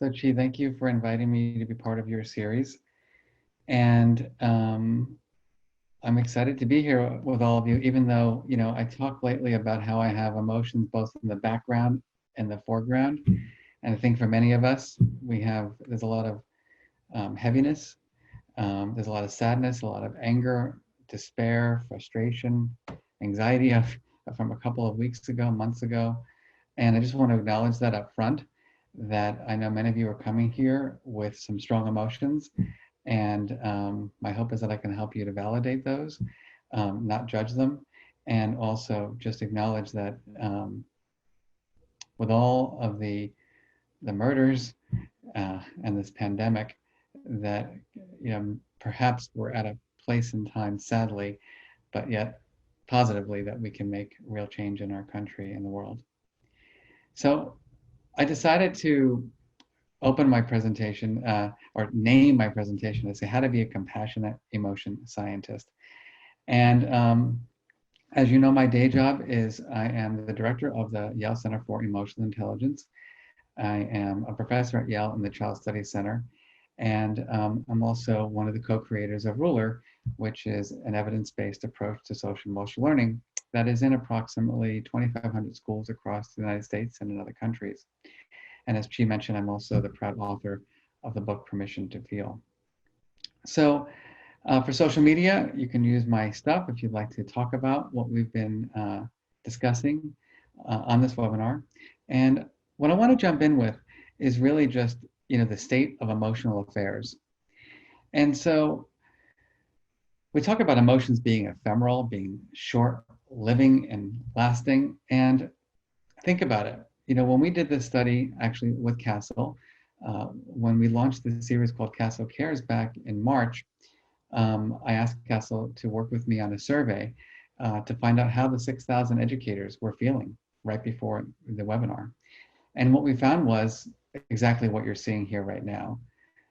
So, Chi, thank you for inviting me to be part of your series. And I'm excited to be here with all of you, even though, I talk lately about how I have emotions both in the background and the foreground. And I think for many of us, there's a lot of heaviness, there's a lot of sadness, a lot of anger, despair, frustration, anxiety from a couple of weeks ago, months ago. And I just want to acknowledge that up front, that I know many of you are coming here with some strong emotions. And my hope is that I can help you to validate those, not judge them, and also just acknowledge that with all of the murders and this pandemic, that perhaps we're at a place in time, sadly, but yet positively, that we can make real change in our country and the world. So I decided to open my presentation or name my presentation to say how to be a compassionate emotion scientist. And as you know, my day job is I am the director of the Yale Center for Emotional Intelligence. I am a professor at Yale in the Child Studies Center. And I'm also one of the co-creators of Ruler, which is an evidence-based approach to social emotional learning that is in approximately 2,500 schools across the United States and in other countries. And as Chi mentioned, I'm also the proud author of the book Permission to Feel. So for social media, you can use my stuff if you'd like to talk about what we've been discussing on this webinar. And what I want to jump in with is really just, the state of emotional affairs. And so we talk about emotions being ephemeral, being short, living and lasting. And think about it. When we did this study actually with Castle, when we launched the series called Castle Cares back in March, I asked Castle to work with me on a survey to find out how the 6,000 educators were feeling right before the webinar. And what we found was exactly what you're seeing here right now,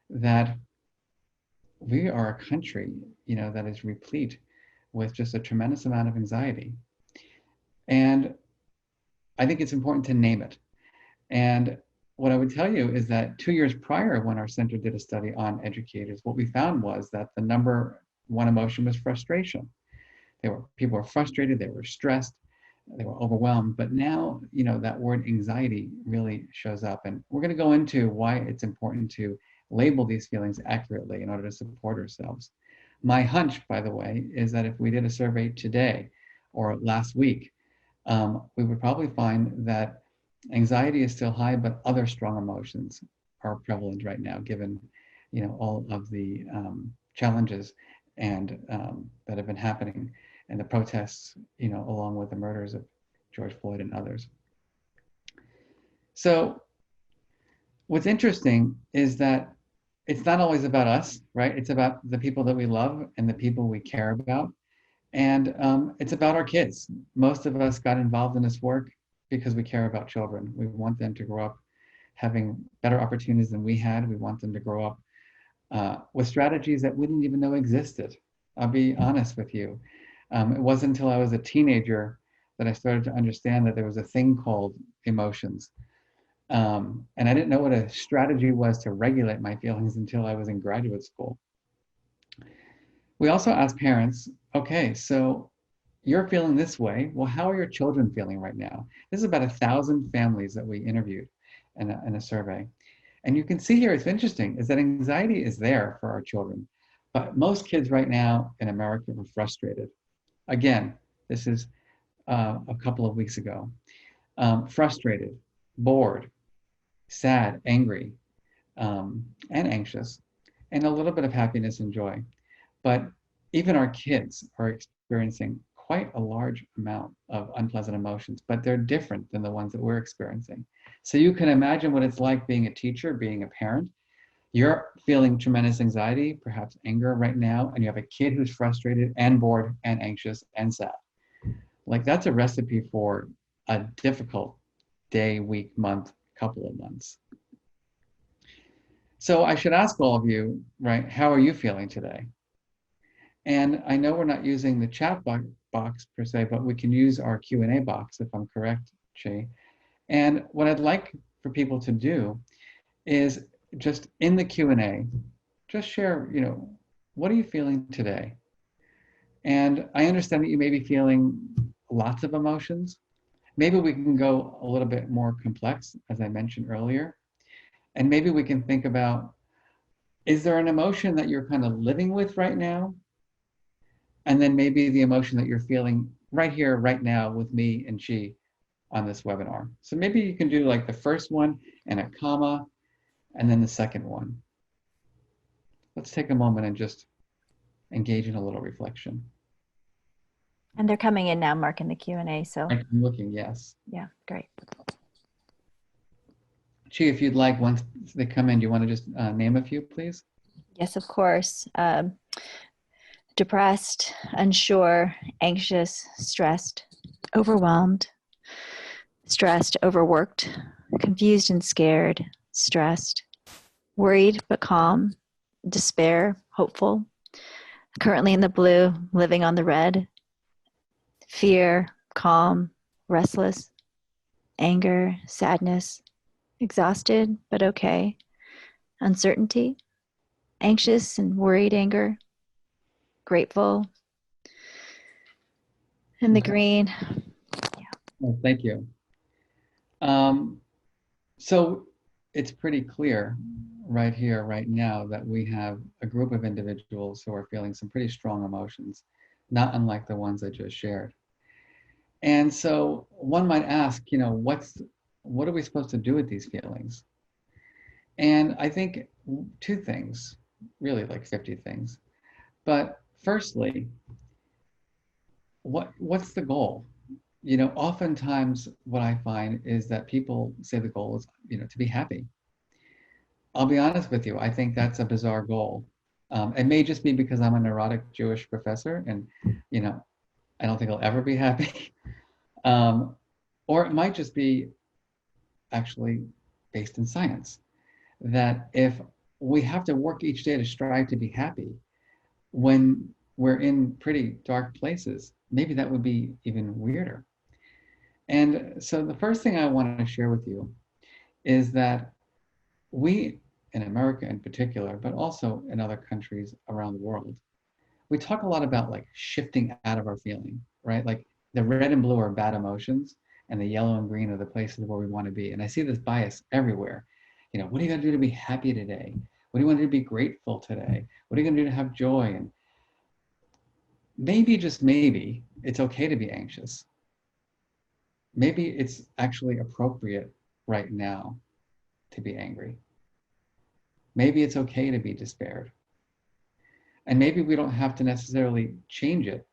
that we are a country, that is replete with just a tremendous amount of anxiety. And I think it's important to name it. And what I would tell you is that 2 years prior, when our center did a study on educators, what we found was that the number one emotion was frustration. People were frustrated, they were stressed, they were overwhelmed. But now, that word anxiety really shows up. And we're going to go into why it's important to label these feelings accurately in order to support ourselves. My hunch, by the way, is that if we did a survey today or last week, we would probably find that anxiety is still high, but other strong emotions are prevalent right now, given all of the challenges and that have been happening, and the protests, along with the murders of George Floyd and others. So what's interesting is that it's not always about us, right? It's about the people that we love and the people we care about. And it's about our kids. Most of us got involved in this work because we care about children. We want them to grow up having better opportunities than we had. We want them to grow up with strategies that we didn't even know existed. I'll be honest with you. It wasn't until I was a teenager that I started to understand that there was a thing called emotions. And I didn't know what a strategy was to regulate my feelings until I was in graduate school. We also asked parents, okay, so you're feeling this way. Well, how are your children feeling right now? This is about 1,000 families that we interviewed in a survey. And you can see here, it's interesting, is that anxiety is there for our children. But most kids right now in America are frustrated. Again, this is a couple of weeks ago. Frustrated, bored, sad, angry, and anxious, and a little bit of happiness and joy. But even our kids are experiencing quite a large amount of unpleasant emotions, but they're different than the ones that we're experiencing. So you can imagine what it's like being a teacher, being a parent. You're feeling tremendous anxiety, perhaps anger right now, and you have a kid who's frustrated and bored and anxious and sad. Like, that's a recipe for a difficult day, week, month, couple of months. So I should ask all of you, right, how are you feeling today? And I know we're not using the chat box per se, but we can use our Q&A box, if I'm correct, Chi. And what I'd like for people to do is just in the Q&A, just share, what are you feeling today? And I understand that you may be feeling lots of emotions. Maybe we can go a little bit more complex, as I mentioned earlier. And maybe we can think about, is there an emotion that you're kind of living with right now? And then maybe the emotion that you're feeling right here, right now with me and she on this webinar. So maybe you can do like the first one and a comma, and then the second one. Let's take a moment and just engage in a little reflection. And they're coming in now, Mark, in the Q&A. So I'm looking, yes. yeah, great. Chi, if you'd like, once they come in, do you want to just name a few, please? Yes, of course. Depressed, unsure, anxious, stressed, overwhelmed, stressed, overworked, confused and scared, stressed, worried but calm, despair, hopeful, currently in the blue, living on the red, fear, calm, restless, anger, sadness, exhausted but okay, uncertainty, anxious and worried anger, grateful, and the green. Well, thank you. Um, so it's pretty clear right here, right now, that we have a group of individuals who are feeling some pretty strong emotions, not unlike the ones I just shared. And so one might ask, what are we supposed to do with these feelings? And I think two things, really like 50 things. But firstly, what's the goal? Oftentimes what I find is that people say the goal is, to be happy. I'll be honest with you, I think that's a bizarre goal. It may just be because I'm a neurotic Jewish professor and, you know, I don't think I'll ever be happy. Um, or it might just be actually based in science, that if we have to work each day to strive to be happy, when we're in pretty dark places, maybe that would be even weirder. And so the first thing I want to share with you is that we in America in particular, but also in other countries around the world, we talk a lot about like shifting out of our feeling, right? Like the red and blue are bad emotions and the yellow and green are the places where we want to be. And I see this bias everywhere. What are you going to do to be happy today? What do you want to do to be grateful today? What are you going to do to have joy? And maybe, just maybe, it's okay to be anxious. Maybe it's actually appropriate right now to be angry. Maybe it's okay to be despaired. And maybe we don't have to necessarily change it,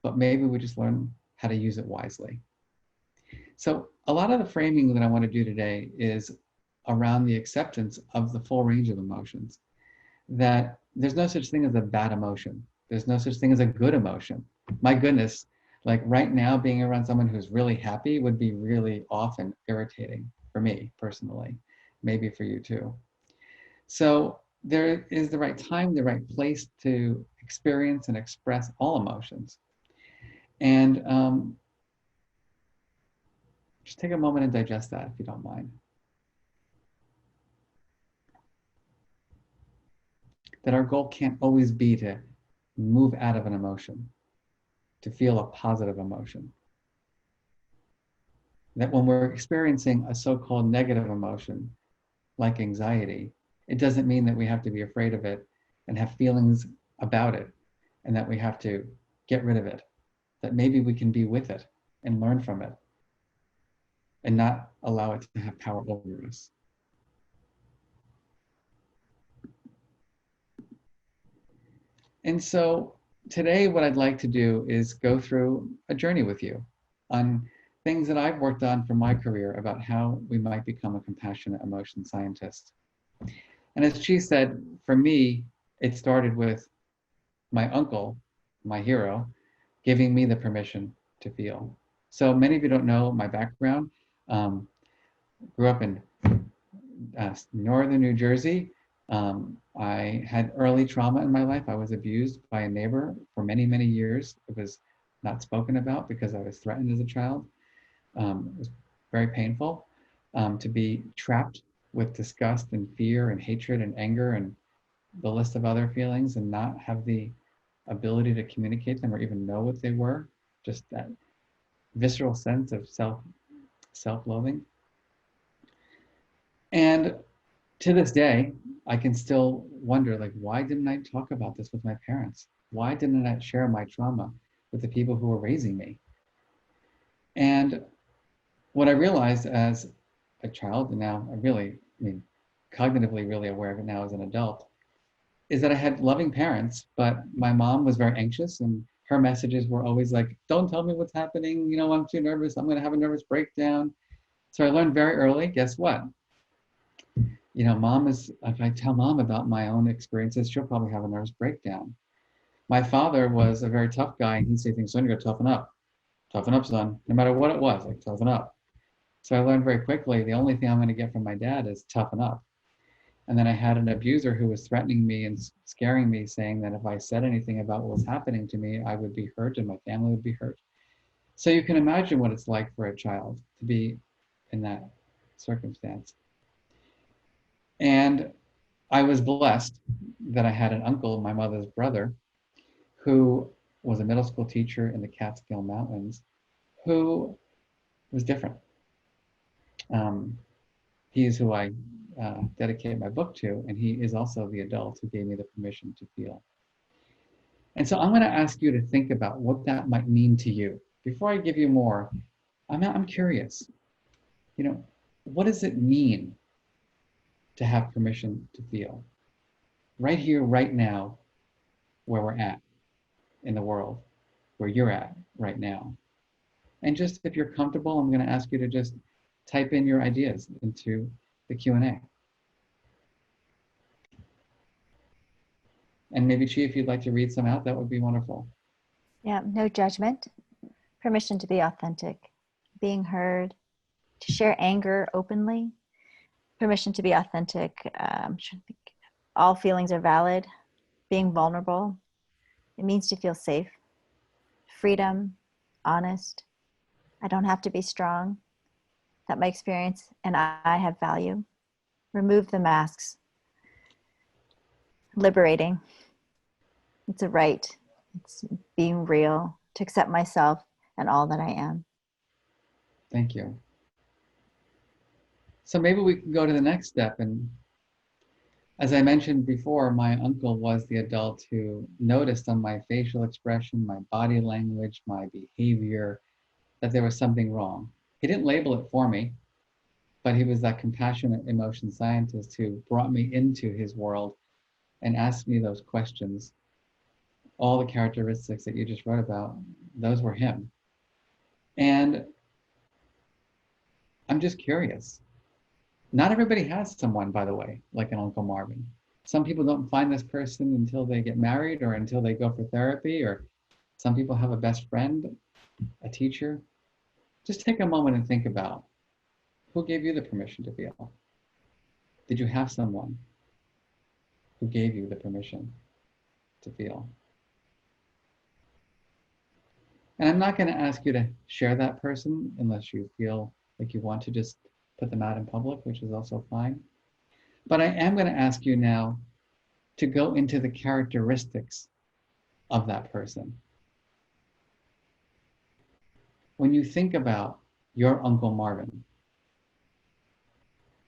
but maybe we just learn how to use it wisely. So a lot of the framing that I want to do today is around the acceptance of the full range of emotions, that there's no such thing as a bad emotion. There's no such thing as a good emotion. My goodness, like right now, being around someone who's really happy would be really often irritating for me personally, maybe for you too. So there is the right time, the right place to experience and express all emotions. And just take a moment and digest that if you don't mind. That our goal can't always be to move out of an emotion, to feel a positive emotion. That when we're experiencing a so-called negative emotion, like anxiety, it doesn't mean that we have to be afraid of it and have feelings about it and that we have to get rid of it. That maybe we can be with it and learn from it and not allow it to have power over us. And so today, what I'd like to do is go through a journey with you on things that I've worked on for my career about how we might become a compassionate emotion scientist. And as she said, for me, it started with my uncle, my hero, giving me the permission to feel. So many of you don't know my background. Um, Grew up in northern New Jersey. I had early trauma in my life. I was abused by a neighbor for many, many years. It was not spoken about because I was threatened as a child. It was very painful to be trapped with disgust and fear and hatred and anger and the list of other feelings and not have the ability to communicate them or even know what they were. Just that visceral sense of self-loathing. And to this day, I can still wonder, like, why didn't I talk about this with my parents? Why didn't I share my trauma with the people who were raising me? And what I realized as a child, and now I really, I mean, cognitively really aware of it now as an adult, is that I had loving parents, but my mom was very anxious and her messages were always like, don't tell me what's happening. You know, I'm too nervous. I'm going to have a nervous breakdown. So I learned very early, guess what? You know, mom is, if I tell mom about my own experiences, she'll probably have a nervous breakdown. My father was a very tough guy and he'd say things, son, you gotta toughen up. Toughen up, son. No matter what it was, like toughen up. So I learned very quickly, the only thing I'm going to get from my dad is toughen up. And then I had an abuser who was threatening me and scaring me, saying that if I said anything about what was happening to me, I would be hurt and my family would be hurt. So you can imagine what it's like for a child to be in that circumstance. And I was blessed that I had an uncle, my mother's brother, who was a middle school teacher in the Catskill Mountains, who was different. Um, he is who I dedicate my book to, and he is also the adult who gave me the permission to feel. And so I'm going to ask you to think about what that might mean to you. Before I give you more, I'm curious. You know, what does it mean to have permission to feel? Right here, right now, where we're at in the world, where you're at right now. And just if you're comfortable, I'm going to ask you to just type in your ideas into the Q&A. And maybe Chi, if you'd like to read some out, that would be wonderful. Yeah, no judgment, permission to be authentic, being heard, to share anger openly, permission to be authentic. All feelings are valid, being vulnerable. It means to feel safe, freedom, honest. I don't have to be strong, that my experience and I have value. Remove the masks, liberating. It's a right. It's being real, to accept myself and all that I am. Thank you. So maybe we can go to the next step. And as I mentioned before, my uncle was the adult who noticed on my facial expression, my body language, my behavior, that there was something wrong. He didn't label it for me, but he was that compassionate emotion scientist who brought me into his world and asked me those questions. All the characteristics that you just wrote about, those were him. And I'm just curious. Not everybody has someone, by the way, like an Uncle Marvin. Some people don't find this person until they get married or until they go for therapy, or some people have a best friend, a teacher. Just take a moment and think about who gave you the permission to feel? Did you have someone who gave you the permission to feel? And I'm not going to ask you to share that person unless you feel like you want to just put them out in public, which is also fine. But I am going to ask you now to go into the characteristics of that person. When you think about your Uncle Marvin,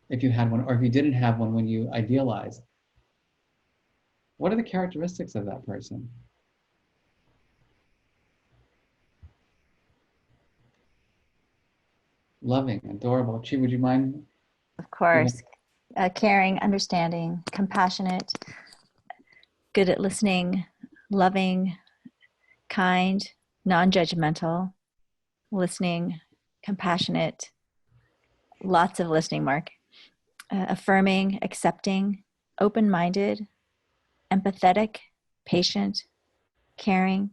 if you had one, or if you didn't have one when you idealized, what are the characteristics of that person? Loving, adorable. Chi, would you mind Of giving? course, caring, understanding, compassionate, good at listening, loving, kind, non-judgmental, listening, compassionate, lots of listening, Mark, affirming, accepting, open-minded, empathetic, patient, caring,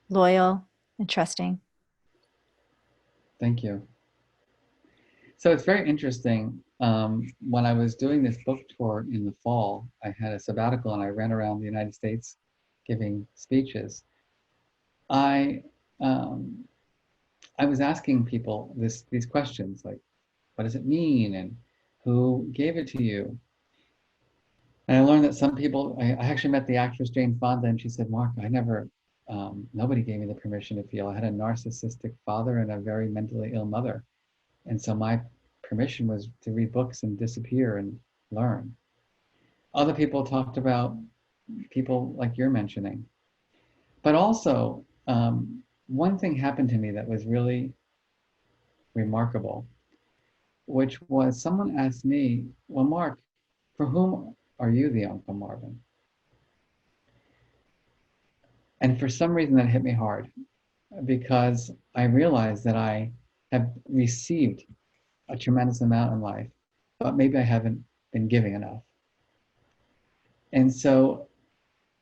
loyal, and trusting. Thank you. So it's very interesting. When I was doing this book tour in the fall, I had a sabbatical and I ran around the United States giving speeches. I um, I was asking people these questions like, what does it mean, and Who gave it to you? And I learned that some people, I actually met the actress Jane Fonda, and she said, Mark, nobody gave me the permission to feel. I had a narcissistic father and a very mentally ill mother. And so my permission was to read books and disappear and learn. Other people talked about people like you're mentioning. But also, one thing happened to me that was really remarkable, which was someone asked me, well, Mark, for whom are you the Uncle Marvin? And for some reason that hit me hard because I realized that I have received a tremendous amount in life, but maybe I haven't been giving enough. And so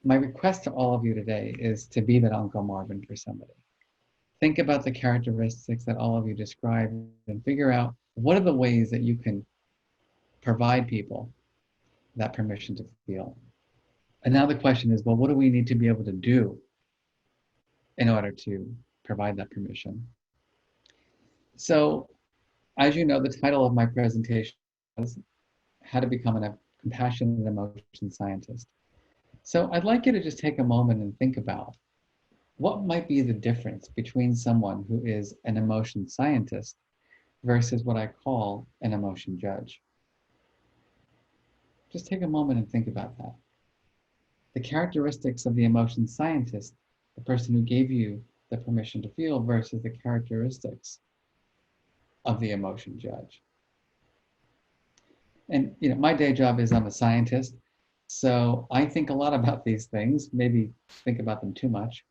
my request to all of you today is to be that Uncle Marvin for somebody. Think about the characteristics that all of you described and figure out what are the ways that you can provide people that permission to feel. And now the question is, well, what do we need to be able to do in order to provide that permission? So, as you know, the title of my presentation is How to Become a Compassionate Emotion Scientist. So I'd like you to just take a moment and think about what might be the difference between someone who is an emotion scientist versus what I call an emotion judge. Just take a moment and think about that. The characteristics of the emotion scientist, the person who gave you the permission to feel, versus the characteristics of the emotion judge. And my day job is I'm a scientist, so I think a lot about these things, maybe think about them too much.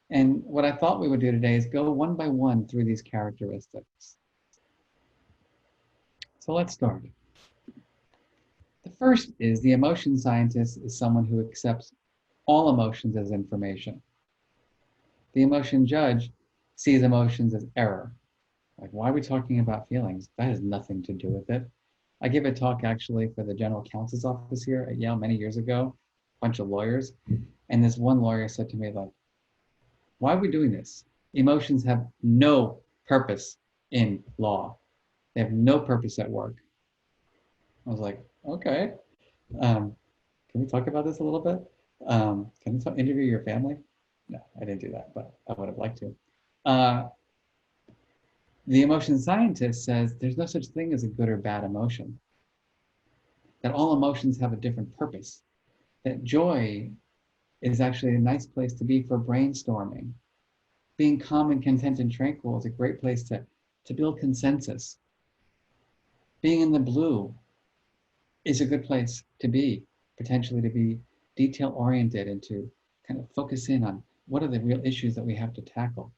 And what I thought we would do today is go one by one through these characteristics. So let's start. The first is the emotion scientist is someone who accepts all emotions as information. The emotion judge sees emotions as error. Like, why are we talking about feelings? That has nothing to do with it. I gave a talk actually for the general counsel's office here at Yale many years ago, a bunch of lawyers. And this one lawyer said to me, like, why are we doing this? Emotions have no purpose in law. They have no purpose at work. I was like, okay. Can we talk about this a little bit? Can you interview your family? No, I didn't do that, but I would have liked to. The emotion scientist says there's no such thing as a good or bad emotion, that all emotions have a different purpose, that joy is actually a nice place to be for brainstorming. Being calm and content and tranquil is a great place to build consensus. Being in the blue is a good place to be, potentially to be detail oriented and to kind of focus in on what are the real issues that we have to tackle.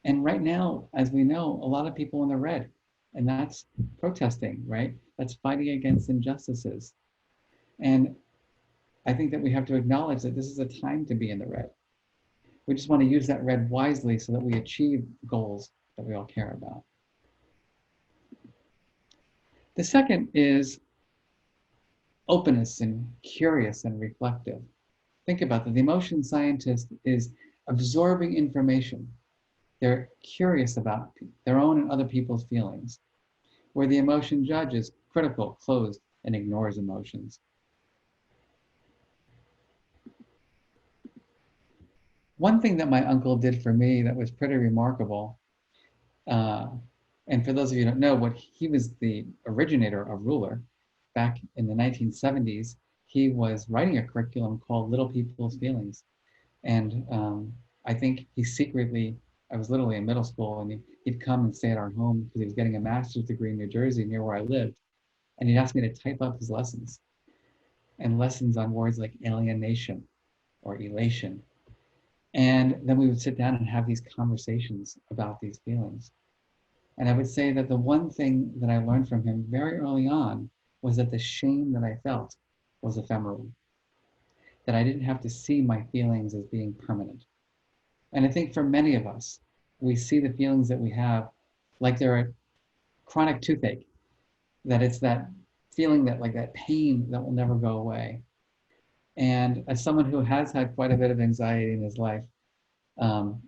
And right now, as we know, a lot of people in the red, and that's protesting, right? That's fighting against injustices. And I think that we have to acknowledge that this is a time to be in the red. We just want to use that red wisely so that we achieve goals that we all care about. The second is openness and curious and reflective. Think about that. The emotion scientist is absorbing information. They're curious about their own and other people's feelings, where the emotion judge is critical, closed, and ignores emotions. One thing that my uncle did for me that was pretty remarkable, uh, and for those of you who don't know, he was the originator of Ruler. Back in the 1970s, he was writing a curriculum called Little People's Feelings. And I think he secretly, I was literally in middle school, and he'd come and stay at our home because he was getting a master's degree in New Jersey near where I lived. And he'd ask me to type up his lessons, and lessons on words like alienation or elation. And then we would sit down and have these conversations about these feelings. And I would say that the one thing that I learned from him very early on was that the shame that I felt was ephemeral, that I didn't have to see my feelings as being permanent. And I think for many of us, we see the feelings that we have like they're a chronic toothache, that it's that feeling, that like that pain that will never go away. And as someone who has had quite a bit of anxiety in his life, um,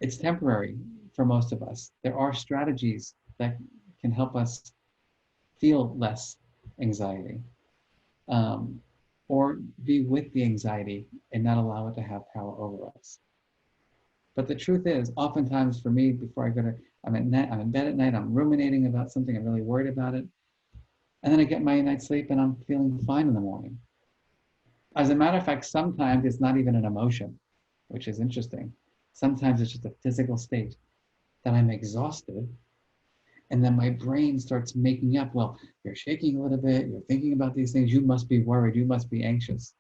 it's temporary for most of us. There are strategies that can help us feel less anxiety, um, or be with the anxiety and not allow it to have power over us. But the truth is, oftentimes for me, before I go to, I'm in bed at night, I'm ruminating about something, I'm really worried about it, and then I get my night's sleep and I'm feeling fine in the morning. As a matter of fact, sometimes it's not even an emotion, which is interesting. Sometimes it's just a physical state that I'm exhausted. And then my brain starts making up, well, you're shaking a little bit, you're thinking about these things, you must be worried, you must be anxious.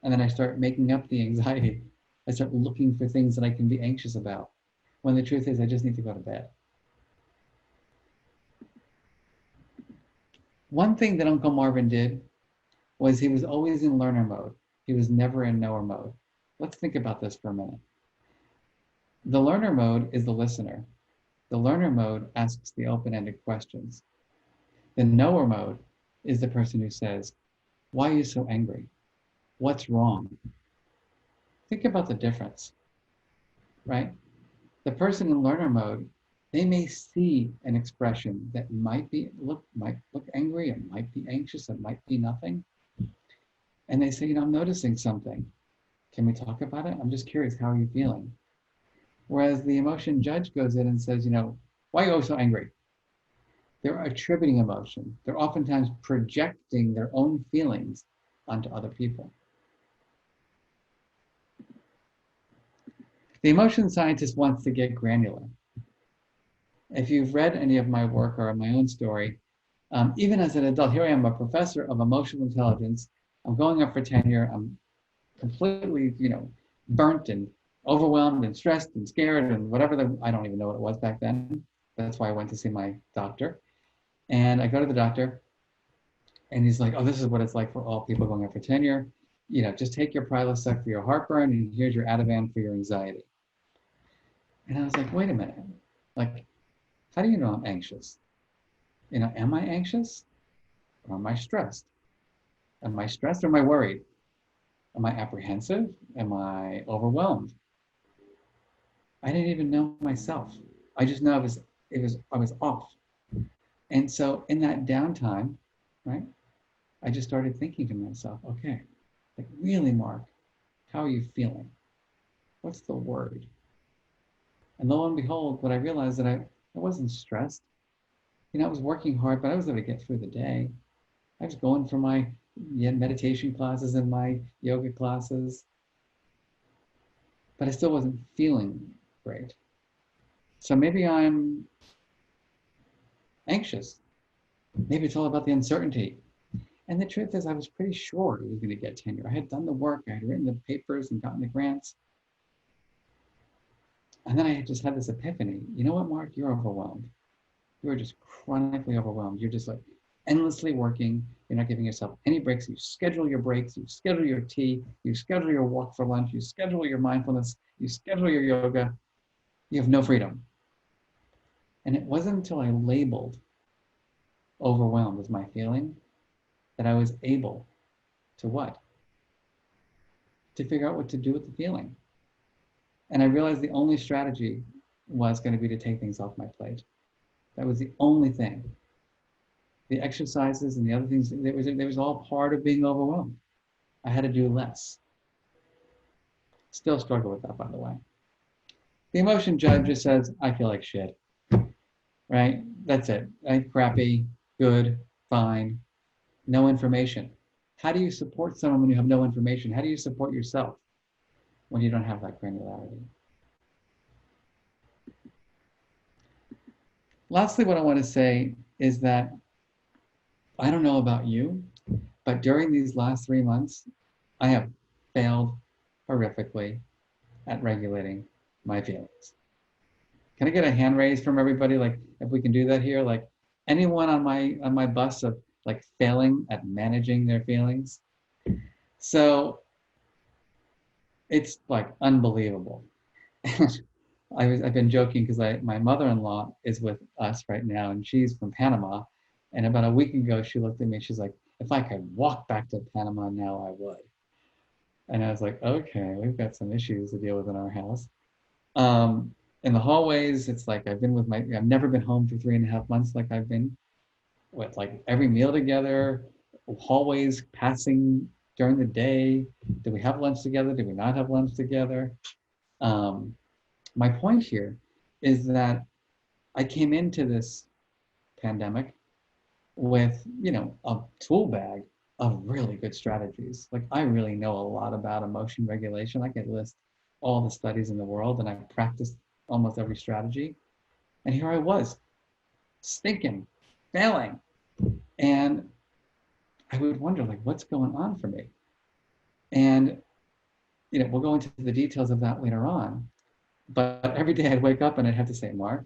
And then I start making up the anxiety. I start looking for things that I can be anxious about. When the truth is, I just need to go to bed. One thing that Uncle Marvin did was he was always in learner mode. He was never in knower mode. Let's think about this for a minute. The learner mode is the listener. The learner mode asks the open-ended questions. The knower mode is the person who says, why are you so angry? What's wrong? Think about the difference, right? The person in learner mode, they may see an expression that might look angry, it might be anxious, it might be nothing. And they say, I'm noticing something. Can we talk about it? I'm just curious, how are you feeling? Whereas the emotion judge goes in and says, why are you so angry? They're attributing emotion. They're oftentimes projecting their own feelings onto other people. The emotion scientist wants to get granular. If you've read any of my work or my own story, even as an adult, here I am, a professor of emotional intelligence. I'm going up for tenure. I'm completely, burnt and overwhelmed and stressed and scared and whatever I don't even know what it was back then. That's why I went to see my doctor. And I go to the doctor and he's like, oh, this is what it's like for all people going up for tenure. Just take your Prilosec for your heartburn and here's your Ativan for your anxiety. And I was like, wait a minute. Like, how do you know I'm anxious? Am I anxious or am I stressed? Am I stressed or am I worried? Am I apprehensive? Am I overwhelmed? I didn't even know myself. I just know I was off. And so in that downtime, right, I just started thinking to myself, okay, like really, Mark, how are you feeling? What's the word? And lo and behold, what I realized that I wasn't stressed. I was working hard, but I was able to get through the day. I was going for my meditation classes and my yoga classes, but I still wasn't feeling great. So maybe I'm anxious. Maybe it's all about the uncertainty. And the truth is, I was pretty sure I was going to get tenure. I had done the work, I had written the papers and gotten the grants. And then I just had this epiphany. You know what, Mark? You're overwhelmed. You are just chronically overwhelmed. You're just like endlessly working. You're not giving yourself any breaks. You schedule your breaks. You schedule your tea. You schedule your walk for lunch. You schedule your mindfulness. You schedule your yoga. You have no freedom. And it wasn't until I labeled overwhelmed as my feeling that I was able to what? To figure out what to do with the feeling. And I realized the only strategy was going to be to take things off my plate. That was the only thing. The exercises and the other things, it was all part of being overwhelmed. I had to do less. Still struggle with that, by the way. The emotion judge just says, I feel like shit, right? That's it. I'm crappy, good, fine, no information. How do you support someone when you have no information? How do you support yourself when you don't have that granularity? Lastly, what I want to say is that I don't know about you, but during these last 3 months, I have failed horrifically at regulating my feelings. Can I get a hand raise from everybody? Like, if we can do that here, like anyone on my bus of like failing at managing their feelings. So it's like unbelievable. I've been joking because my mother-in-law is with us right now and she's from Panama. And about a week ago, she looked at me and she's like, if I could walk back to Panama now, I would. And I was like, okay, we've got some issues to deal with in our house. In the hallways, it's like I've never been home for 3.5 months like I've been. with like every meal together, hallways passing during the day. Did we have lunch together? Did we not have lunch together? Um, my point here is that I came into this pandemic with, a tool bag of really good strategies. Like I really know a lot about emotion regulation. I could list all the studies in the world and I've practiced almost every strategy. And here I was, stinking, failing. And I would wonder like what's going on for me. And we'll go into the details of that later on. But every day I'd wake up and I'd have to say, Mark,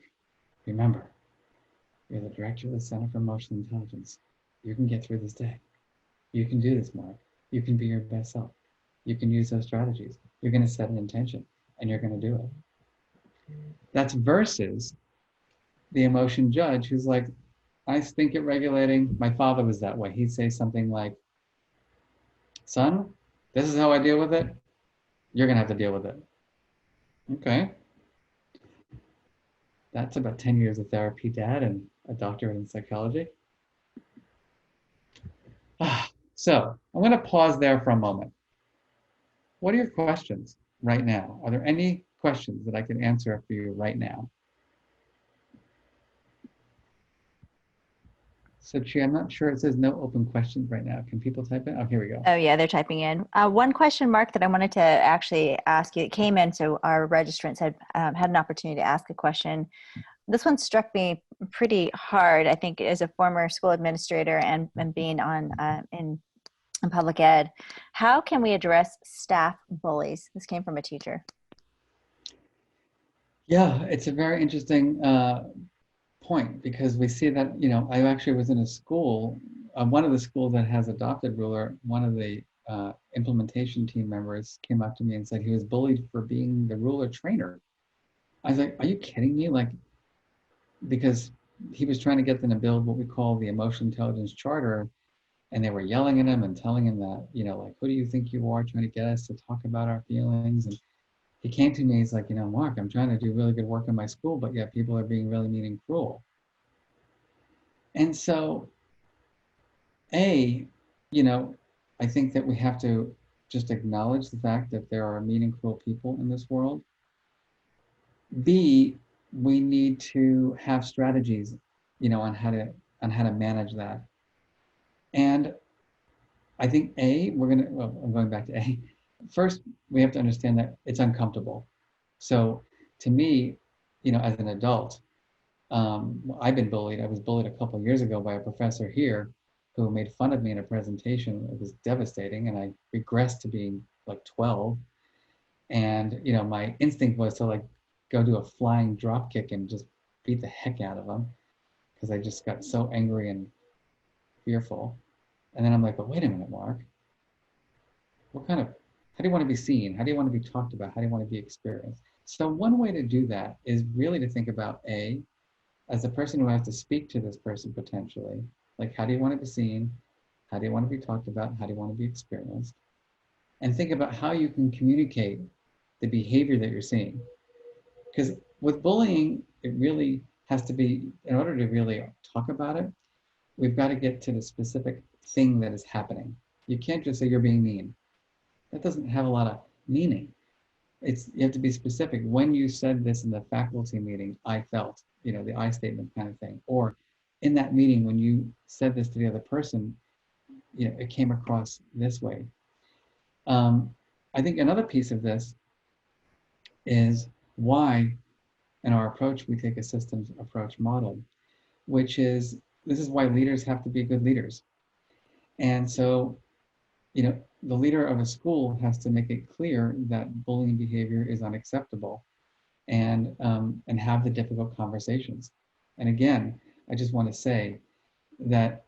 remember, you're the director of the Center for Emotional Intelligence. You can get through this day. You can do this, Mark. You can be your best self. You can use those strategies. You're going to set an intention and you're going to do it. That's versus the emotion judge who's like, I stink at regulating. My father was that way. He'd say something like, son, this is how I deal with it. You're going to have to deal with it. Okay. That's about 10 years of therapy, Dad, and a doctorate in psychology. So I'm going to pause there for a moment. What are your questions right now? Are there any questions that I can answer for you right now? So, Chi, I'm not sure. It says no open questions right now. Can people type in? Oh, here we go. Oh, yeah, they're typing in. One question, Mark, that I wanted to actually ask you, it came in, so our registrants had an opportunity to ask a question. This one struck me pretty hard, I think, as a former school administrator and being on in public ed. How can we address staff bullies? This came from a teacher. Yeah, it's a very interesting point because we see that, I actually was in a school, one of the schools that has adopted ruler, one of the implementation team members came up to me and said he was bullied for being the ruler trainer. I was like, are you kidding me? Like, because he was trying to get them to build what we call the emotional intelligence charter. And they were yelling at him and telling him that, like, who do you think you are, trying to get us to talk about our feelings? And he came to me, he's like, Mark, I'm trying to do really good work in my school, but yet people are being really mean and cruel. And so, A, you know, I think that we have to just acknowledge the fact that there are mean and cruel people in this world. B, we need to have strategies, on how to manage that. And I think I'm going back to A. First, we have to understand that it's uncomfortable. So to me, as an adult, I've been bullied. I was bullied a couple of years ago by a professor here who made fun of me in a presentation. It was devastating, and I regressed to being like 12. And my instinct was to like go do a flying drop kick and just beat the heck out of him because I just got so angry and fearful. And then I'm like, but wait a minute, Mark. How do you want to be seen? How do you want to be talked about? How do you want to be experienced? So one way to do that is really to think about A, as a person who has to speak to this person potentially, like how do you want to be seen? How do you want to be talked about? How do you want to be experienced? And think about how you can communicate the behavior that you're seeing. Because with bullying, it really has to be, in order to really talk about it, we've got to get to the specific thing that is happening. You can't just say you're being mean. That doesn't have a lot of meaning. You have to be specific. When you said this in the faculty meeting, I felt, the I statement kind of thing. Or in that meeting, when you said this to the other person, it came across this way. I think another piece of this is why in our approach, we take a systems approach model, which is, this is why leaders have to be good leaders. And so, the leader of a school has to make it clear that bullying behavior is unacceptable and have the difficult conversations. And again, I just want to say that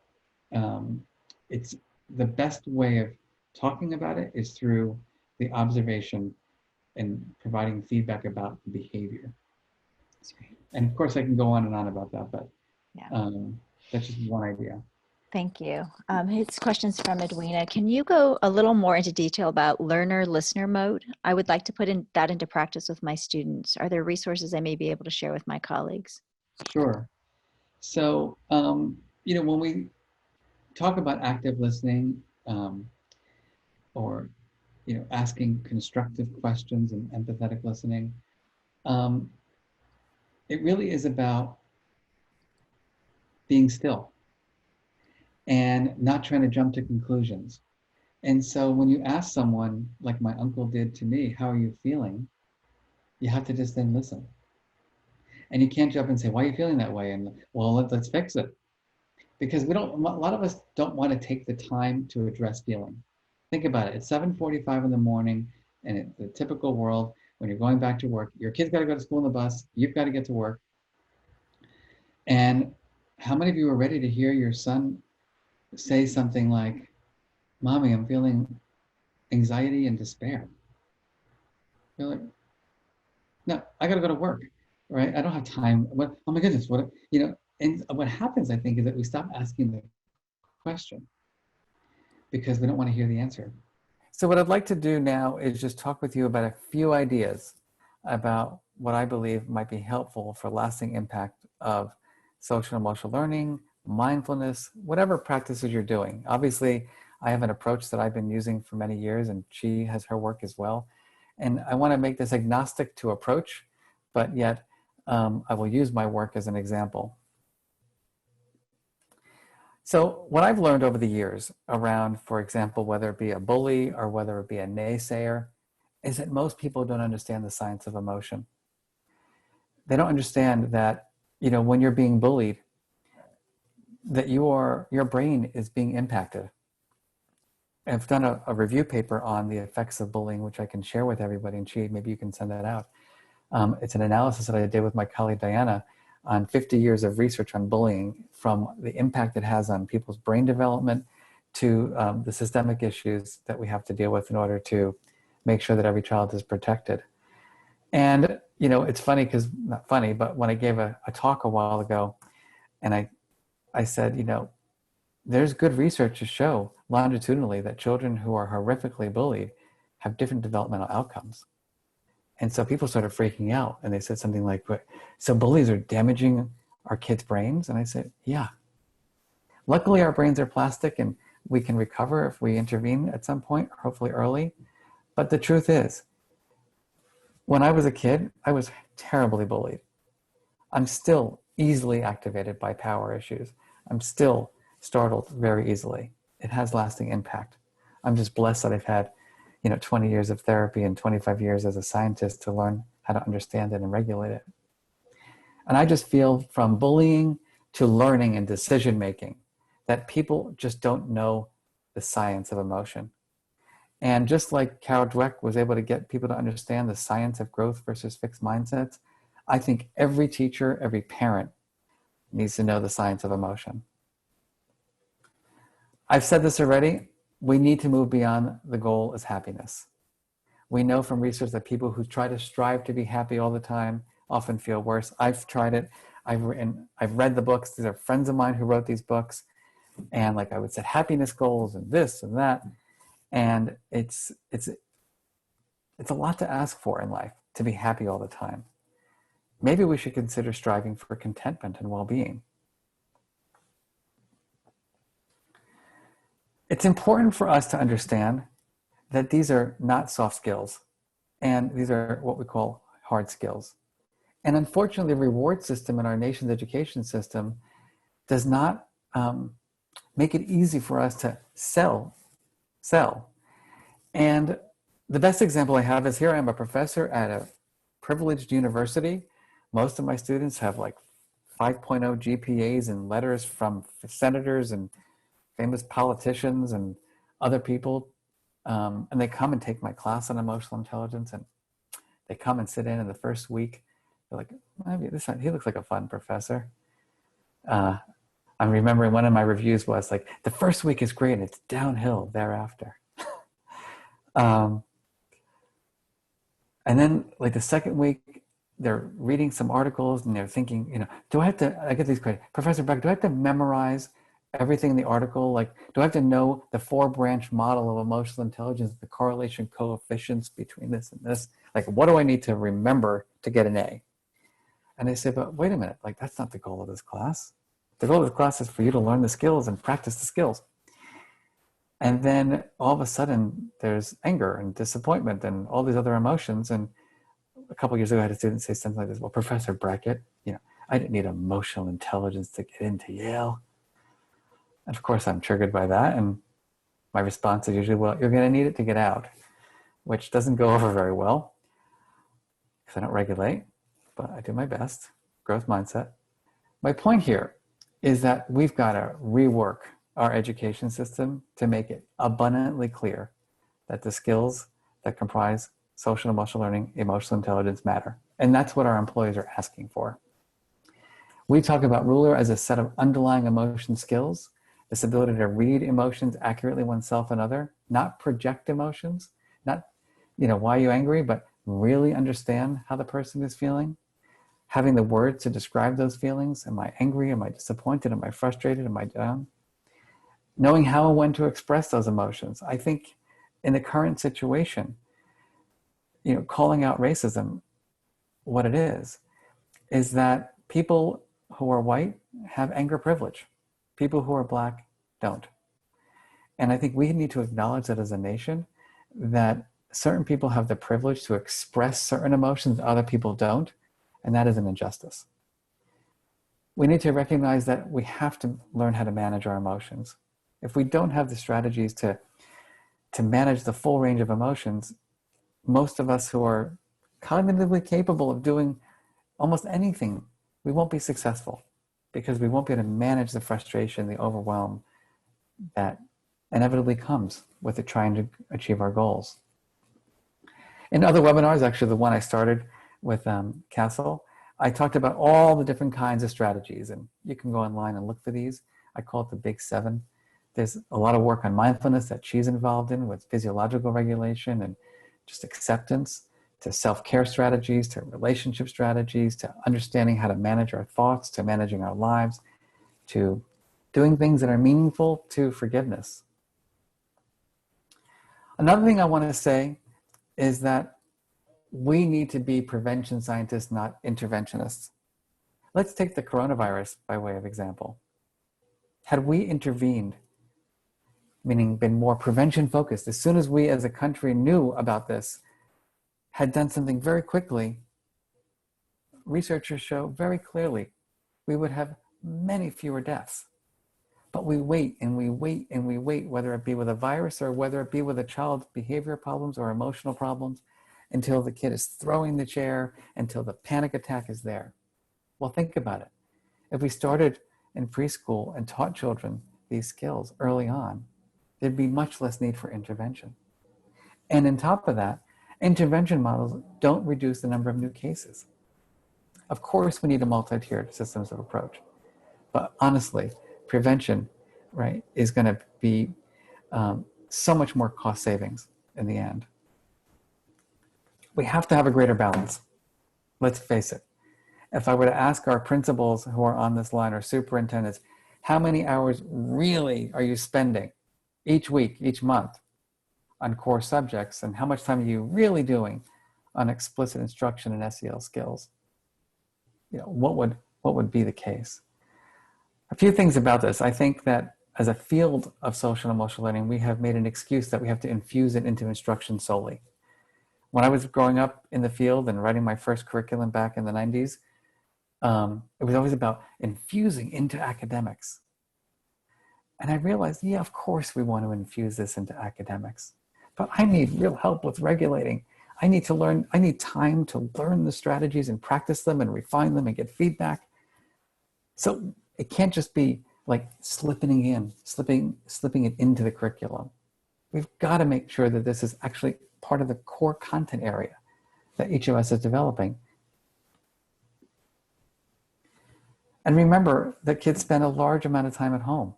it's the best way of talking about it is through the observation and providing feedback about the behavior. That's great. And of course, I can go on and on about that, but Yeah. that's just one idea. Thank you. His questions from Edwina. Can you go a little more into detail about learner-listener mode? I would like to put that into practice with my students. Are there resources I may be able to share with my colleagues? Sure. So when we talk about active listening, or asking constructive questions and empathetic listening, um, it really is about being still and not trying to jump to conclusions. And so when you ask someone, like my uncle did to me, how are you feeling? You have to just then listen. And you can't jump and say, why are you feeling that way? And well, let's fix it. Because a lot of us don't want to take the time to address feeling. Think about it. It's 7:45 in the morning, and in the typical world, when you're going back to work, your kid's got to go to school in the bus, you've got to get to work. And how many of you are ready to hear your son say something like, Mommy, I'm feeling anxiety and despair? You're like, no, I got to go to work, right? I don't have time. What? Oh my goodness, what? And what happens, I think, is that we stop asking the question because we don't want to hear the answer. So what I'd like to do now is just talk with you about a few ideas about what I believe might be helpful for lasting impact of social and emotional learning, mindfulness, whatever practices you're doing. Obviously, I have an approach that I've been using for many years, and she has her work as well. And I want to make this agnostic to approach, but yet I will use my work as an example. So what I've learned over the years around, for example, whether it be a bully or whether it be a naysayer, is that most people don't understand the science of emotion. They don't understand that, when you're being bullied, that your brain is being impacted. I've done a review paper on the effects of bullying, which I can share with everybody, and maybe you can send that out. It's an analysis that I did with my colleague Diana on 50 years of research on bullying, from the impact it has on people's brain development to the systemic issues that we have to deal with in order to make sure that every child is protected. And, it's funny because, not funny, but when I gave a talk a while ago, and I said, there's good research to show longitudinally that children who are horrifically bullied have different developmental outcomes. And so people started freaking out, and they said something like, so bullies are damaging our kids' brains? And I said, yeah. Luckily, our brains are plastic and we can recover if we intervene at some point, hopefully early. But the truth is, when I was a kid, I was terribly bullied. I'm still easily activated by power issues. I'm still startled very easily. It has lasting impact. I'm just blessed that I've had 20 years of therapy and 25 years as a scientist to learn how to understand it and regulate it. And I just feel, from bullying to learning and decision making, that people just don't know the science of emotion. And just like Carol Dweck was able to get people to understand the science of growth versus fixed mindsets, I think every teacher, every parent needs to know the science of emotion. I've said this already. We need to move beyond the goal as happiness. We know from research that people who try to strive to be happy all the time often feel worse. I've tried it. I've read the books. These are friends of mine who wrote these books. And I would set happiness goals and this and that. And it's a lot to ask for in life, to be happy all the time. Maybe we should consider striving for contentment and well-being. It's important for us to understand that these are not soft skills, and these are what we call hard skills. And unfortunately, the reward system in our nation's education system does not make it easy for us to sell. And the best example I have is, here I am, a professor at a privileged university. Most of my students have 5.0 GPAs and letters from senators and famous politicians and other people. And they come and take my class on emotional intelligence, and they come and sit in the first week. They're like, he looks like a fun professor. I'm remembering one of my reviews was the first week is great and it's downhill thereafter. And then the second week, they're reading some articles and they're thinking, I get these questions, Professor Beck, do I have to memorize everything in the article? Do I have to know the 4-branch model of emotional intelligence, the correlation coefficients between this and this? What do I need to remember to get an A? And they say, but wait a minute, that's not the goal of this class. The goal of the class is for you to learn the skills and practice the skills. And then all of a sudden there's anger and disappointment and all these other emotions. And a couple of years ago, I had a student say something like this: well, Professor Brackett, I didn't need emotional intelligence to get into Yale. And of course, I'm triggered by that. And my response is usually, well, you're going to need it to get out, which doesn't go over very well because I don't regulate, but I do my best. Growth mindset. My point here is that we've got to rework our education system to make it abundantly clear that the skills that comprise social and emotional learning, emotional intelligence matter. And that's what our employees are asking for. We talk about ruler as a set of underlying emotion skills, this ability to read emotions accurately oneself and other, not project emotions, not, why are you angry, but really understand how the person is feeling, having the words to describe those feelings. Am I angry? Am I disappointed? Am I frustrated? Am I down? Knowing how and when to express those emotions. I think in the current situation, calling out racism, what it is that people who are white have anger privilege. People who are Black don't. And I think we need to acknowledge that as a nation, that certain people have the privilege to express certain emotions that other people don't, and that is an injustice. We need to recognize that we have to learn how to manage our emotions. If we don't have the strategies to manage the full range of emotions, most of us who are cognitively capable of doing almost anything, we won't be successful because we won't be able to manage the frustration, the overwhelm that inevitably comes with it trying to achieve our goals. In other webinars, actually the one I started with Castle, I talked about all the different kinds of strategies, and you can go online and look for these. I call it the Big Seven. There's a lot of work on mindfulness that she's involved in with physiological regulation and just acceptance, to self-care strategies, to relationship strategies, to understanding how to manage our thoughts, to managing our lives, to doing things that are meaningful, to forgiveness. Another thing I want to say is that we need to be prevention scientists, not interventionists. Let's take the coronavirus by way of example. Had we intervened, meaning been more prevention focused, as soon as we as a country knew about this, had done something very quickly, researchers show very clearly we would have many fewer deaths. But we wait and we wait and we wait, whether it be with a virus or whether it be with a child's behavior problems or emotional problems, until the kid is throwing the chair, until the panic attack is there. Well, think about it. If we started in preschool and taught children these skills early on, there'd be much less need for intervention. And on top of that, intervention models don't reduce the number of new cases. Of course, we need a multi-tiered systems of approach. But honestly, prevention, right, is going to be so much more cost savings in the end. We have to have a greater balance. Let's face it. If I were to ask our principals who are on this line or superintendents, how many hours really are you spending each week, each month on core subjects, and how much time are you really doing on explicit instruction and SEL skills? What would be the case? A few things about this. I think that as a field of social and emotional learning, we have made an excuse that we have to infuse it into instruction solely. When I was growing up in the field and writing my first curriculum back in the 90s, it was always about infusing into academics. And I realized, yeah, of course we want to infuse this into academics, but I need real help with regulating. I need time to learn the strategies and practice them and refine them and get feedback. So it can't just be like slipping it into the curriculum. We've got to make sure that this is actually part of the core content area that each of us is developing. And remember that kids spend a large amount of time at home.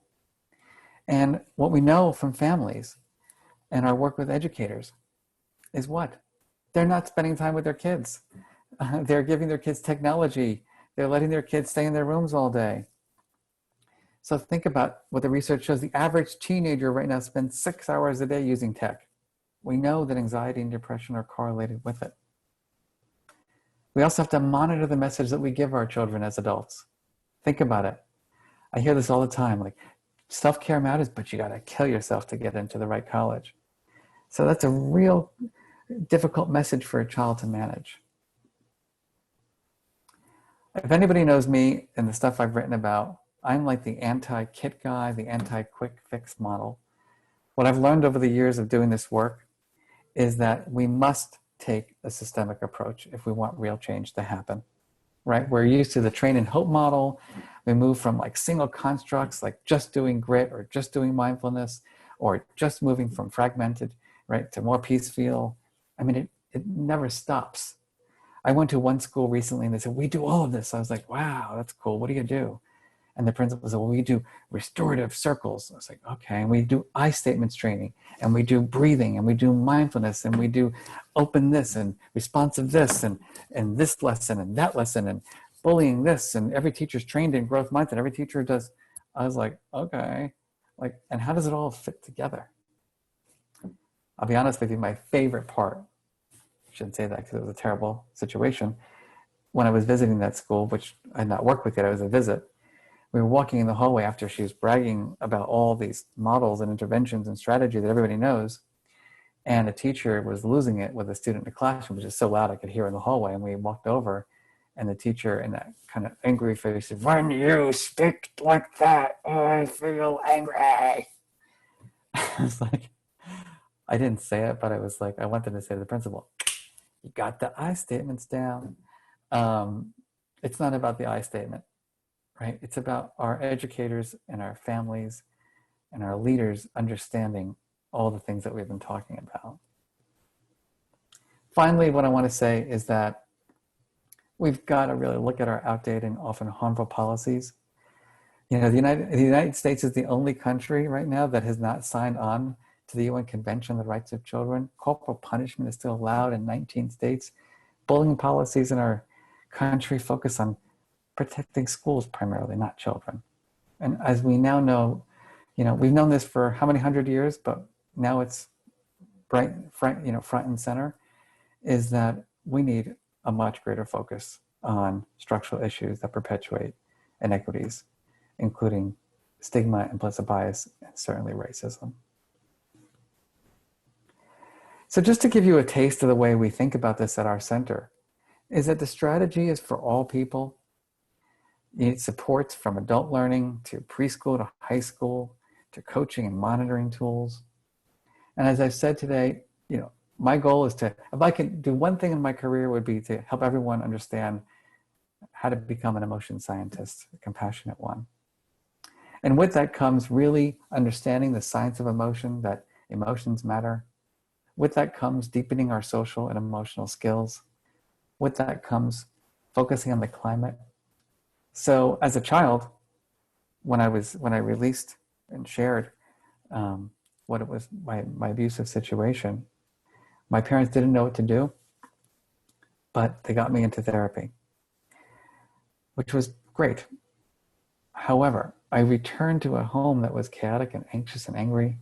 And what we know from families and our work with educators is what? They're not spending time with their kids. They're giving their kids technology. They're letting their kids stay in their rooms all day. So think about what the research shows. The average teenager right now spends 6 hours a day using tech. We know that anxiety and depression are correlated with it. We also have to monitor the message that we give our children as adults. Think about it. I hear this all the time, like self-care matters, but you got to kill yourself to get into the right college. So that's a real difficult message for a child to manage. If anybody knows me and the stuff I've written about, I'm like the anti-kit guy, the anti-quick fix model. What I've learned over the years of doing this work is that we must take a systemic approach if we want real change to happen, right? We're used to the train and hope model. We move from like single constructs, like just doing grit or just doing mindfulness, or just moving from fragmented, right, to more peace feel. I mean, it never stops. I went to one school recently and they said, we do all of this. I was like, wow, that's cool. What do you do? And the principal said, well, we do restorative circles. I was like, okay. And we do I statements training, and we do breathing, and we do mindfulness, and we do open this and responsive this, and this lesson and that lesson, and bullying this. And every teacher's trained in growth mindset. Every teacher does. I was like, okay. Like, and how does it all fit together? I'll be honest with you, my favorite part, I shouldn't say that because it was a terrible situation. When I was visiting that school, which I had not worked with yet, I was a visit. We were walking in the hallway after she was bragging about all these models and interventions and strategy that everybody knows. And a teacher was losing it with a student in the classroom, which is so loud I could hear in the hallway. And we walked over, and the teacher, in that kind of angry face, said, when you speak like that, I feel angry. I was like, I didn't say it, but I was like, I wanted to say to the principal, you got the I statements down. It's not about the I statement, right? It's about our educators and our families and our leaders understanding all the things that we've been talking about. Finally, what I want to say is that we've got to really look at our outdated and often harmful policies. You know, the United States is the only country right now that has not signed on to the UN Convention on the Rights of Children. Corporal punishment is still allowed in 19 states. Bullying policies in our country focus on protecting schools primarily, not children. And as we now know, you know, we've known this for how many 100 years, but now it's front and center, is that we need a much greater focus on structural issues that perpetuate inequities, including stigma, implicit bias, and certainly racism. So just to give you a taste of the way we think about this at our center, is that the strategy is for all people. You need supports from adult learning to preschool to high school to coaching and monitoring tools. And as I've said today, you know, my goal is to, if I can do one thing in my career, would be to help everyone understand how to become an emotion scientist, a compassionate one. And with that comes really understanding the science of emotion, that emotions matter. With that comes deepening our social and emotional skills. With that comes focusing on the climate. So as a child, when I released and shared what it was, my abusive situation, my parents didn't know what to do, but they got me into therapy, which was great. However, I returned to a home that was chaotic and anxious and angry,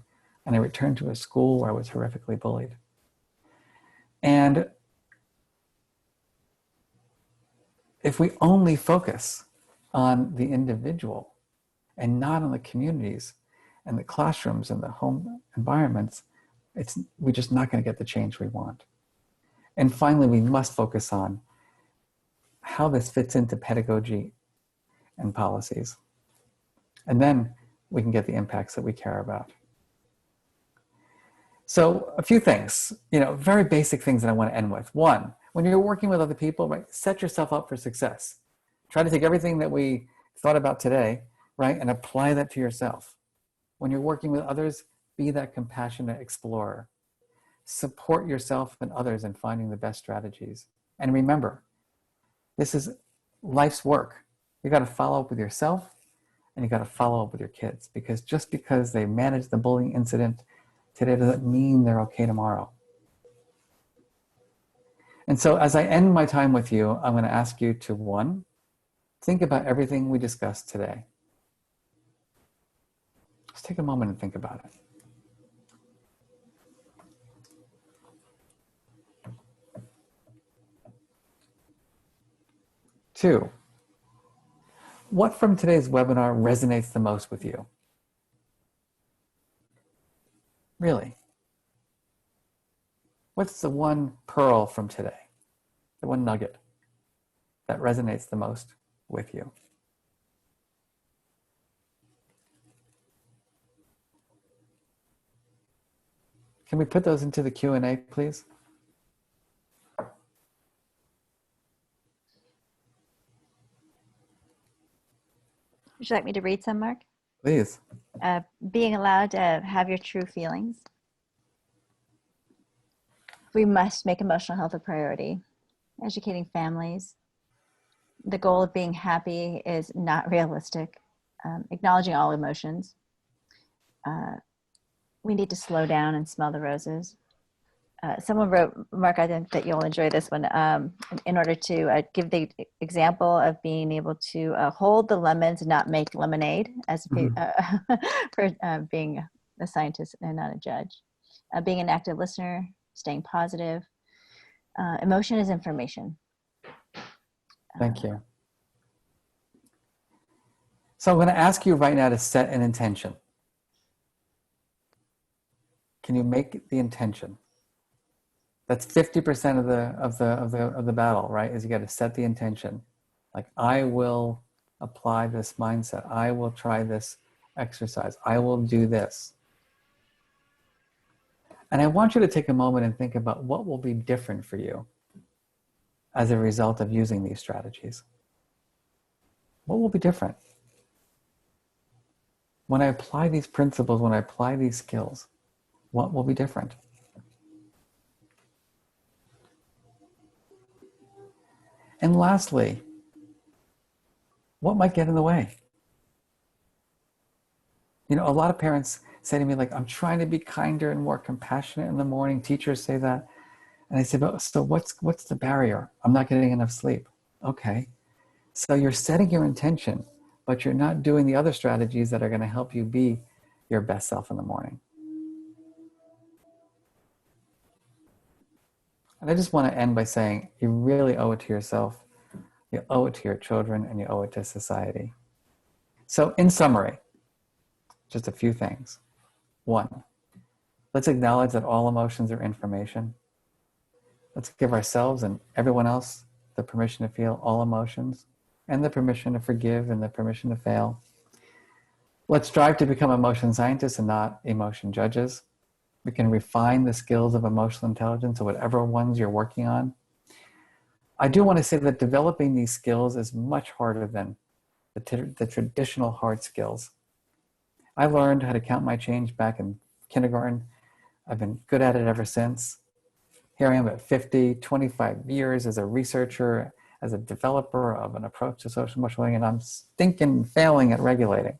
and I returned to a school where I was horrifically bullied. And if we only focus on the individual and not on the communities and the classrooms and the home environments, we're just not going to get the change we want. And finally, we must focus on how this fits into pedagogy and policies. And then we can get the impacts that we care about. So a few things, you know, very basic things that I want to end with. One, when you're working with other people, right, set yourself up for success. Try to take everything that we thought about today, right, and apply that to yourself. When you're working with others, be that compassionate explorer. Support yourself and others in finding the best strategies. And remember, this is life's work. You got to follow up with yourself, and you got to follow up with your kids, because just because they managed the bullying incident today doesn't mean they're okay tomorrow. And so as I end my time with you, I'm going to ask you to, one, think about everything we discussed today. Just take a moment and think about it. Two, what from today's webinar resonates the most with you? Really? What's the one pearl from today? The one nugget that resonates the most with you? Can we put those into the Q&A, please? Would you like me to read some, Mark? Please. Being allowed to have your true feelings. We must make emotional health a priority. Educating families. The goal of being happy is not realistic. Acknowledging all emotions. We need to slow down and smell the roses. Someone wrote, Mark, I think that you'll enjoy this one, in order to give the example of being able to hold the lemons and not make lemonade, as for being a scientist and not a judge. Being an active listener, staying positive. Emotion is information. Thank you. So I'm going to ask you right now to set an intention. Can you make the intention? That's 50% of the battle, right? Is you got to set the intention. Like, I will apply this mindset. I will try this exercise. I will do this. And I want you to take a moment and think about what will be different for you as a result of using these strategies. What will be different? When I apply these principles, when I apply these skills, what will be different? And lastly, what might get in the way? You know, a lot of parents say to me, like, I'm trying to be kinder and more compassionate in the morning. Teachers say that. And I say, but so what's the barrier? I'm not getting enough sleep. Okay. So you're setting your intention, but you're not doing the other strategies that are going to help you be your best self in the morning. And I just want to end by saying, you really owe it to yourself. You owe it to your children, and you owe it to society. So in summary, just a few things. One, let's acknowledge that all emotions are information. Let's give ourselves and everyone else the permission to feel all emotions, and the permission to forgive, and the permission to fail. Let's strive to become emotion scientists and not emotion judges. We can refine the skills of emotional intelligence, or whatever ones you're working on. I do want to say that developing these skills is much harder than the traditional hard skills. I learned how to count my change back in kindergarten. I've been good at it ever since. Here I am at 50, 25 years as a researcher, as a developer of an approach to social emotional learning, and I'm stinking failing at regulating.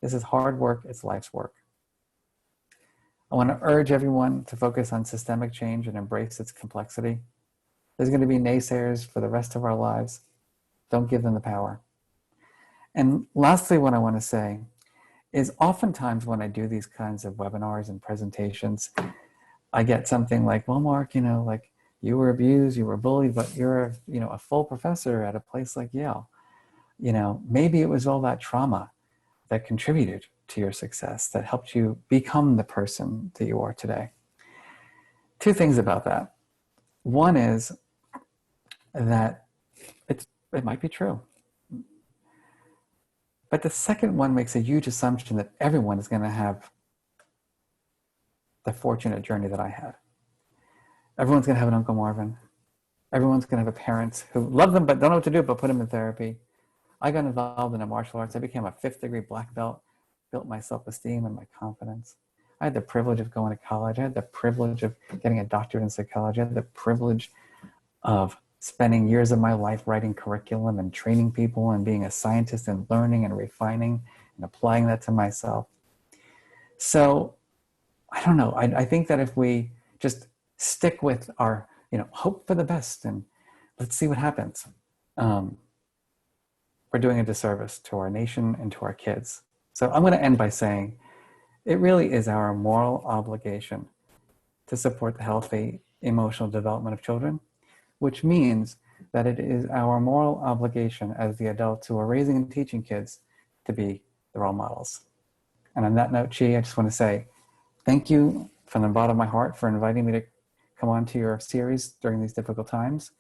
This is hard work, it's life's work. I want to urge everyone to focus on systemic change and embrace its complexity. There's going to be naysayers for the rest of our lives. Don't give them the power. And lastly, what I want to say is, oftentimes when I do these kinds of webinars and presentations, I get something like, well, Mark, you know, like, you were abused, you were bullied, but you're, you know, a full professor at a place like Yale. You know, maybe it was all that trauma that contributed to your success, that helped you become the person that you are today. Two things about that. One is that it might be true. But the second one makes a huge assumption that everyone is going to have the fortunate journey that I had. Everyone's going to have an Uncle Marvin. Everyone's going to have a parent who love them but don't know what to do but put them in therapy. I got involved in the martial arts. I became a 5th degree black belt, built my self-esteem and my confidence. I had the privilege of going to college. I had the privilege of getting a doctorate in psychology. I had the privilege of spending years of my life writing curriculum and training people and being a scientist and learning and refining and applying that to myself. So I don't know. I think that if we just stick with our, you know, hope for the best and let's see what happens, we're doing a disservice to our nation and to our kids. So I'm going to end by saying it really is our moral obligation to support the healthy emotional development of children, which means that it is our moral obligation as the adults who are raising and teaching kids to be the role models. And on that note, Chi, I just want to say thank you from the bottom of my heart for inviting me to come on to your series during these difficult times.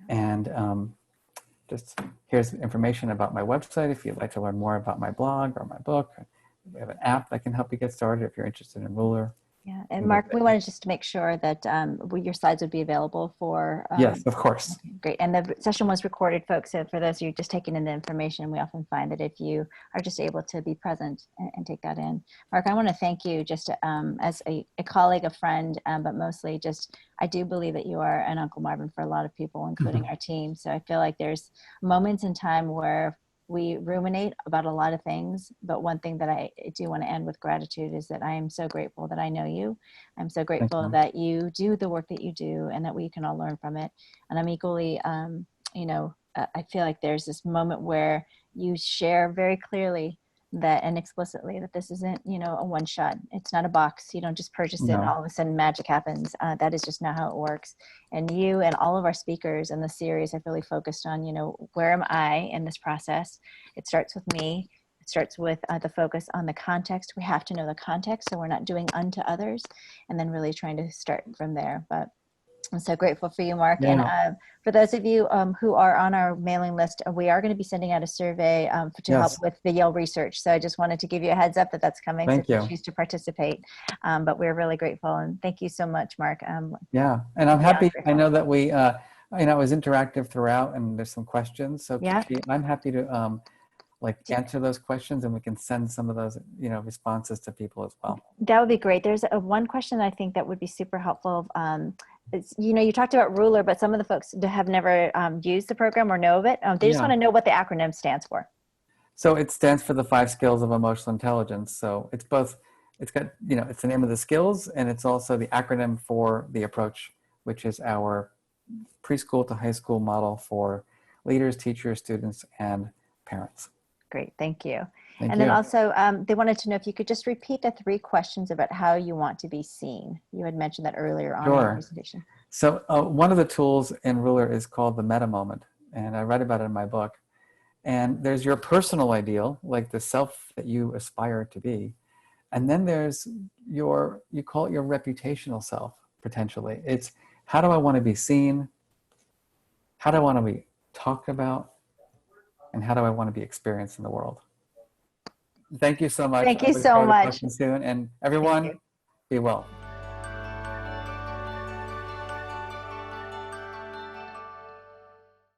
And just here's information about my website if you'd like to learn more about my blog or my book. We have an app that can help you get started if you're interested in Ruler. Yeah, and Mark, we wanted just to make sure that your slides would be available for. Yes, of course. Okay, great, and the session was recorded, folks. So for those of you just taking in the information, we often find that if you are just able to be present and take that in, Mark, I want to thank you just as a colleague, a friend, but mostly just I do believe that you are an Uncle Marvin for a lot of people, including our team. So I feel like there's moments in time where we ruminate about a lot of things, but one thing that I do want to end with gratitude is that I am so grateful that I know you. I'm so grateful that you do the work that you do and that we can all learn from it. And I'm equally, I feel like there's this moment where you share very clearly that and explicitly that this isn't, a one shot. It's not a box. You don't just purchase it and all of a sudden magic happens. That is just not how it works. And you and all of our speakers in the series have really focused on, where am I in this process? It starts with me. It starts with the focus on the context. We have to know the context so we're not doing unto others, and then really trying to start from there. But I'm so grateful for you, Mark. Yeah. And for those of you who are on our mailing list, we are going to be sending out a survey to help with the Yale research. So I just wanted to give you a heads up that that's coming. Thank so you. If you choose to participate. But we're really grateful. And thank you so much, Mark. Yeah. And I'm happy. I know that we, it was interactive throughout and there's some questions. So I'm happy to answer those questions and we can send some of those, responses to people as well. That would be great. There's one question I think that would be super helpful. You talked about Ruler, but some of the folks have never used the program or know of it. They just want to know what the acronym stands for. So it stands for the 5 skills of emotional intelligence. So it's both, it's got, it's the name of the skills and it's also the acronym for the approach, which is our preschool to high school model for leaders, teachers, students, and parents. Great, thank you. Thank you. Then also, they wanted to know if you could just repeat the 3 questions about how you want to be seen. You had mentioned that earlier on in the presentation. So one of the tools in Ruler is called the meta moment, and I write about it in my book. And there's your personal ideal, like the self that you aspire to be. And then there's you call it your reputational self, potentially. It's how do I want to be seen? How do I want to be talked about? And how do I want to be experienced in the world? Thank you so much. Thank you so much. Soon. And everyone, be well.